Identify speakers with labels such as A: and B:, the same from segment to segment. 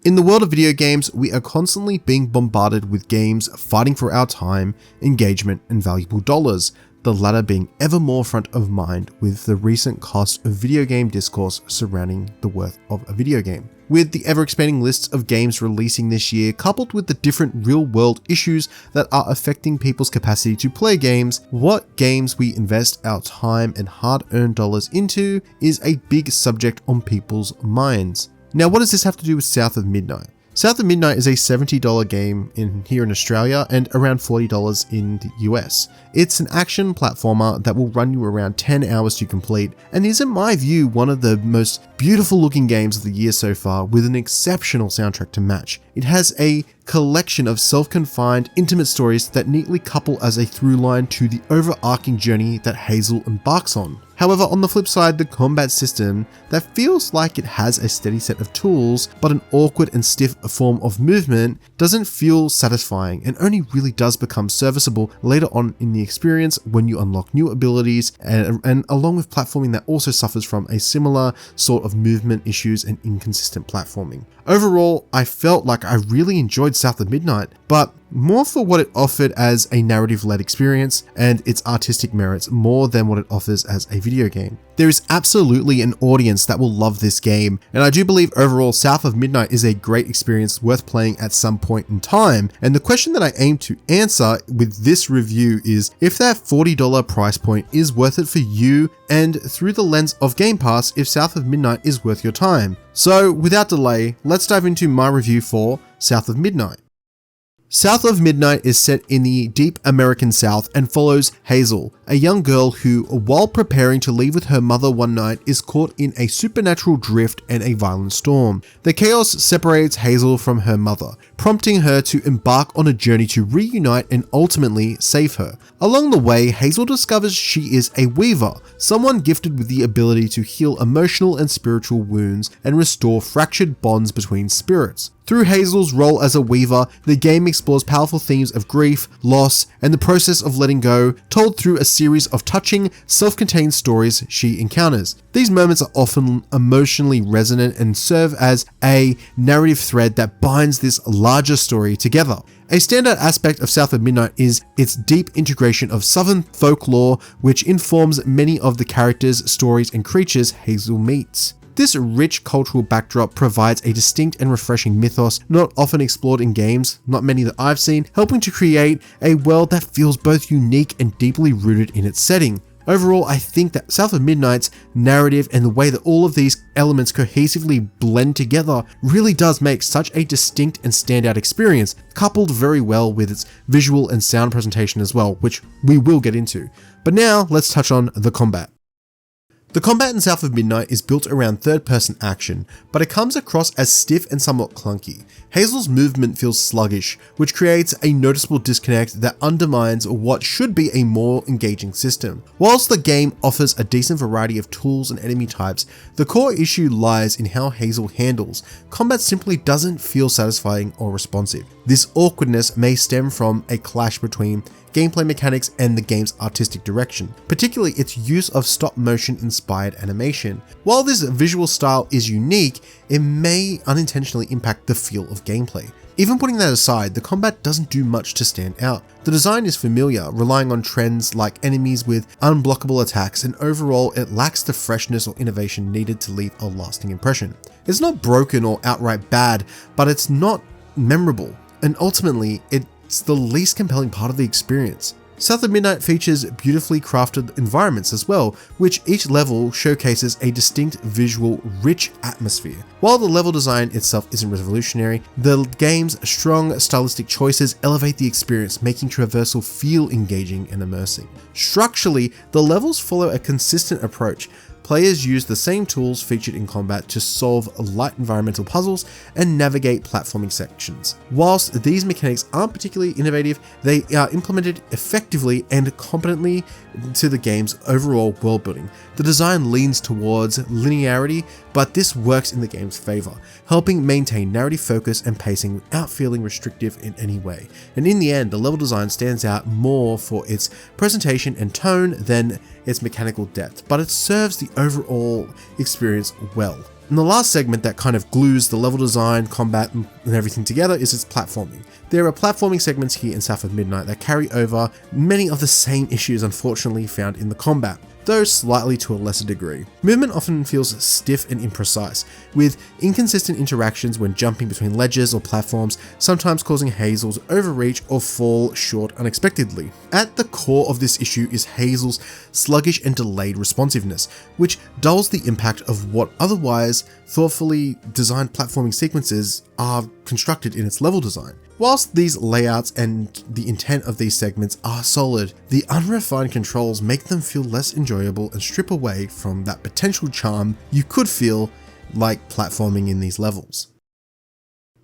A: In the world of video games, we are constantly being bombarded with games fighting for our time, engagement, and valuable dollars, the latter being ever more front of mind with the recent cost of video game discourse surrounding the worth of a video game. With the ever-expanding lists of games releasing this year, coupled with the different real-world issues that are affecting people's capacity to play games, what games we invest our time and hard-earned dollars into is a big subject on people's minds. Now, what does this have to do with South of Midnight? South of Midnight is a $70 game here in Australia and around $40 in the US. It's an action platformer that will run you around 10 hours to complete and is in my view one of the most beautiful looking games of the year so far, with an exceptional soundtrack to match. It has a collection of self-confined, intimate stories that neatly couple as a through line to the overarching journey that Hazel embarks on. However, on the flip side, the combat system that feels like it has a steady set of tools, but an awkward and stiff form of movement, doesn't feel satisfying and only really does become serviceable later on in the experience when you unlock new abilities and along with platforming that also suffers from a similar sort of movement issues and inconsistent platforming. Overall, I felt like I really enjoyed South of Midnight, but more for what it offered as a narrative-led experience and its artistic merits more than what it offers as a video game. There is absolutely an audience that will love this game, and I do believe overall South of Midnight is a great experience worth playing at some point in time, and the question that I aim to answer with this review is if that $40 price point is worth it for you, and through the lens of Game Pass, if South of Midnight is worth your time. So without delay, let's dive into my review for South of Midnight. South of Midnight is set in the deep American South and follows Hazel, a young girl who, while preparing to leave with her mother one night, is caught in a supernatural drift and a violent storm. The chaos separates Hazel from her mother, prompting her to embark on a journey to reunite and ultimately save her. Along the way, Hazel discovers she is a weaver, someone gifted with the ability to heal emotional and spiritual wounds and restore fractured bonds between spirits. Through Hazel's role as a weaver, the game explores powerful themes of grief, loss, and the process of letting go, told through a series of touching, self-contained stories she encounters. These moments are often emotionally resonant and serve as a narrative thread that binds this larger story together. A standout aspect of South of Midnight is its deep integration of Southern folklore, which informs many of the characters, stories, and creatures Hazel meets. This rich cultural backdrop provides a distinct and refreshing mythos not often explored in games, not many that I've seen, helping to create a world that feels both unique and deeply rooted in its setting. Overall, I think that South of Midnight's narrative and the way that all of these elements cohesively blend together really does make such a distinct and standout experience, coupled very well with its visual and sound presentation as well, which we will get into. But now, let's touch on the combat. The combat in South of Midnight is built around third-person action, but it comes across as stiff and somewhat clunky. Hazel's movement feels sluggish, which creates a noticeable disconnect that undermines what should be a more engaging system. Whilst the game offers a decent variety of tools and enemy types, the core issue lies in how Hazel handles. Combat simply doesn't feel satisfying or responsive. This awkwardness may stem from a clash between gameplay mechanics and the game's artistic direction, particularly its use of stop-motion inspired animation. While this visual style is unique, it may unintentionally impact the feel of gameplay. Even putting that aside, the combat doesn't do much to stand out. The design is familiar, relying on trends like enemies with unblockable attacks, and overall it lacks the freshness or innovation needed to leave a lasting impression. It's not broken or outright bad, but it's not memorable, and ultimately it's the least compelling part of the experience. South of Midnight features beautifully crafted environments as well, which each level showcases a distinct visual, rich atmosphere. While the level design itself isn't revolutionary, the game's strong stylistic choices elevate the experience, making traversal feel engaging and immersing. Structurally, the levels follow a consistent approach. Players use the same tools featured in combat to solve light environmental puzzles and navigate platforming sections. Whilst these mechanics aren't particularly innovative, they are implemented effectively and competently to the game's overall world building. The design leans towards linearity, but this works in the game's favor, helping maintain narrative focus and pacing without feeling restrictive in any way. And in the end, the level design stands out more for its presentation and tone than its mechanical depth, but it serves the overall experience well. And the last segment that kind of glues the level design, combat, and everything together is its platforming. There are platforming segments here in South of Midnight that carry over many of the same issues unfortunately found in the combat, though slightly to a lesser degree. Movement often feels stiff and imprecise, with inconsistent interactions when jumping between ledges or platforms, sometimes causing Hazel to overreach or fall short unexpectedly. At the core of this issue is Hazel's sluggish and delayed responsiveness, which dulls the impact of what otherwise thoughtfully designed platforming sequences are constructed in its level design. Whilst these layouts and the intent of these segments are solid, the unrefined controls make them feel less enjoyable and strip away from that potential charm you could feel like platforming in these levels.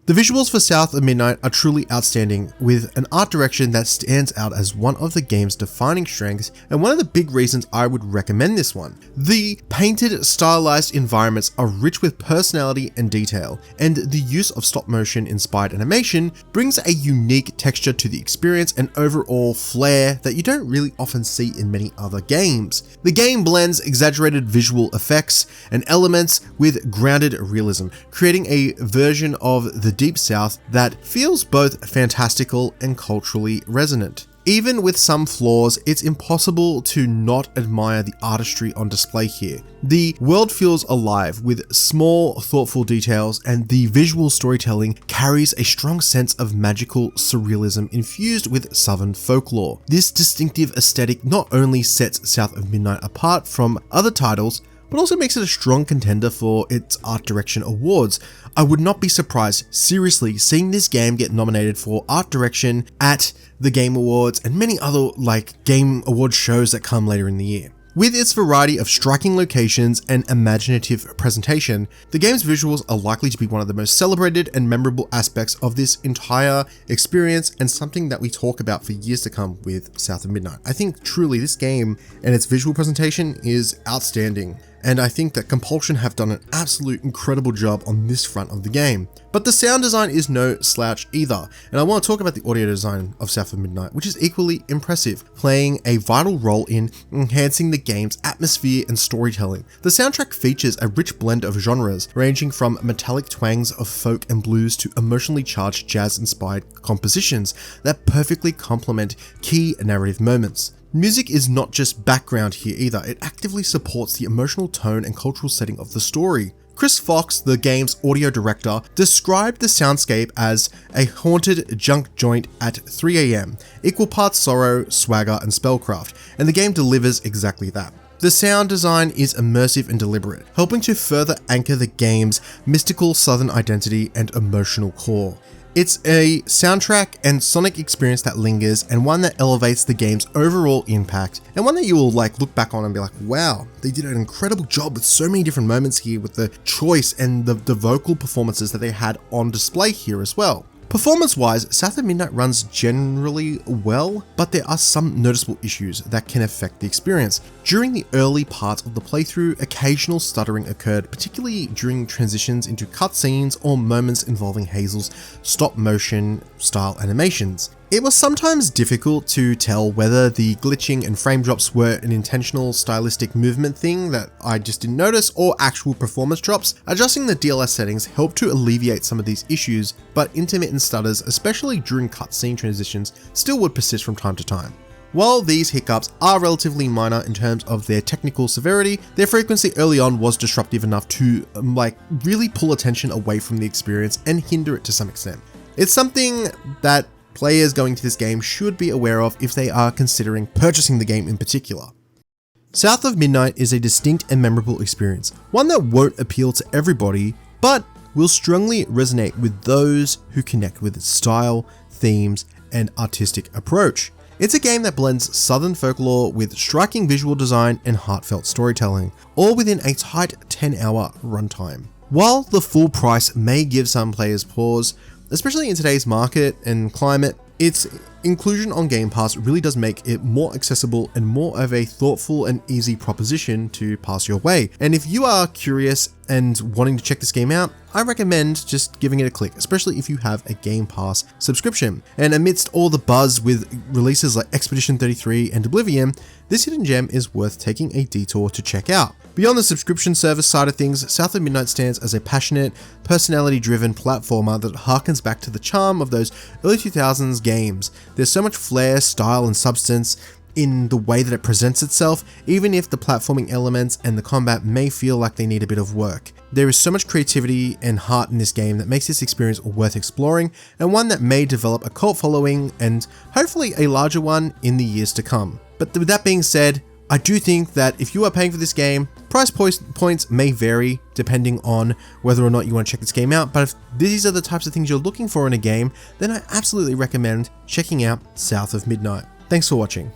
A: The visuals for South of Midnight are truly outstanding, with an art direction that stands out as one of the game's defining strengths and one of the big reasons I would recommend this one. The painted, stylized environments are rich with personality and detail, and the use of stop-motion inspired animation brings a unique texture to the experience and overall flair that you don't really often see in many other games. The game blends exaggerated visual effects and elements with grounded realism, creating a version of the Deep South that feels both fantastical and culturally resonant. Even with some flaws, it's impossible to not admire the artistry on display here. The world feels alive with small, thoughtful details, and the visual storytelling carries a strong sense of magical surrealism infused with Southern folklore. This distinctive aesthetic not only sets South of Midnight apart from other titles, but also makes it a strong contender for its art direction awards. I would not be surprised, seriously, seeing this game get nominated for art direction at the Game Awards and many other game award shows that come later in the year. With its variety of striking locations and imaginative presentation, the game's visuals are likely to be one of the most celebrated and memorable aspects of this entire experience, and something that we talk about for years to come with South of Midnight. I think truly this game and its visual presentation is outstanding, and I think that Compulsion have done an absolute incredible job on this front of the game. But the sound design is no slouch either, and I want to talk about the audio design of South of Midnight, which is equally impressive, playing a vital role in enhancing the game's atmosphere and storytelling. The soundtrack features a rich blend of genres, ranging from metallic twangs of folk and blues to emotionally charged jazz-inspired compositions that perfectly complement key narrative moments. Music is not just background here either, it actively supports the emotional tone and cultural setting of the story. Chris Fox, the game's audio director, described the soundscape as a haunted junk joint at 3 AM, equal parts sorrow, swagger, and spellcraft, and the game delivers exactly that. The sound design is immersive and deliberate, helping to further anchor the game's mystical southern identity and emotional core. It's a soundtrack and sonic experience that lingers, and one that elevates the game's overall impact, and one that you will look back on and be like, wow, they did an incredible job with so many different moments here with the choice and the vocal performances that they had on display here as well. Performance-wise, South of Midnight runs generally well, but there are some noticeable issues that can affect the experience. During the early parts of the playthrough, occasional stuttering occurred, particularly during transitions into cutscenes or moments involving Hazel's stop-motion style animations. It was sometimes difficult to tell whether the glitching and frame drops were an intentional stylistic movement thing that I just didn't notice, or actual performance drops. Adjusting the DLS settings helped to alleviate some of these issues, but intermittent stutters, especially during cutscene transitions, still would persist from time to time. While these hiccups are relatively minor in terms of their technical severity, their frequency early on was disruptive enough to really pull attention away from the experience and hinder it to some extent. It's something that players going to this game should be aware of if they are considering purchasing the game in particular. South of Midnight is a distinct and memorable experience, one that won't appeal to everybody, but will strongly resonate with those who connect with its style, themes, and artistic approach. It's a game that blends Southern folklore with striking visual design and heartfelt storytelling, all within a tight 10-hour runtime. While the full price may give some players pause, especially in today's market and climate, its inclusion on Game Pass really does make it more accessible and more of a thoughtful and easy proposition to pass your way. And if you are curious and wanting to check this game out, I recommend just giving it a click, especially if you have a Game Pass subscription. And amidst all the buzz with releases like Expedition 33 and Oblivion, this hidden gem is worth taking a detour to check out. Beyond the subscription service side of things, South of Midnight stands as a passionate, personality-driven platformer that harkens back to the charm of those early 2000s games. There's so much flair, style, and substance in the way that it presents itself, even if the platforming elements and the combat may feel like they need a bit of work. There is so much creativity and heart in this game that makes this experience worth exploring, and one that may develop a cult following and hopefully a larger one in the years to come. But with that being said, I do think that if you are paying for this game, price points may vary depending on whether or not you want to check this game out, but if these are the types of things you're looking for in a game, then I absolutely recommend checking out South of Midnight. Thanks for watching.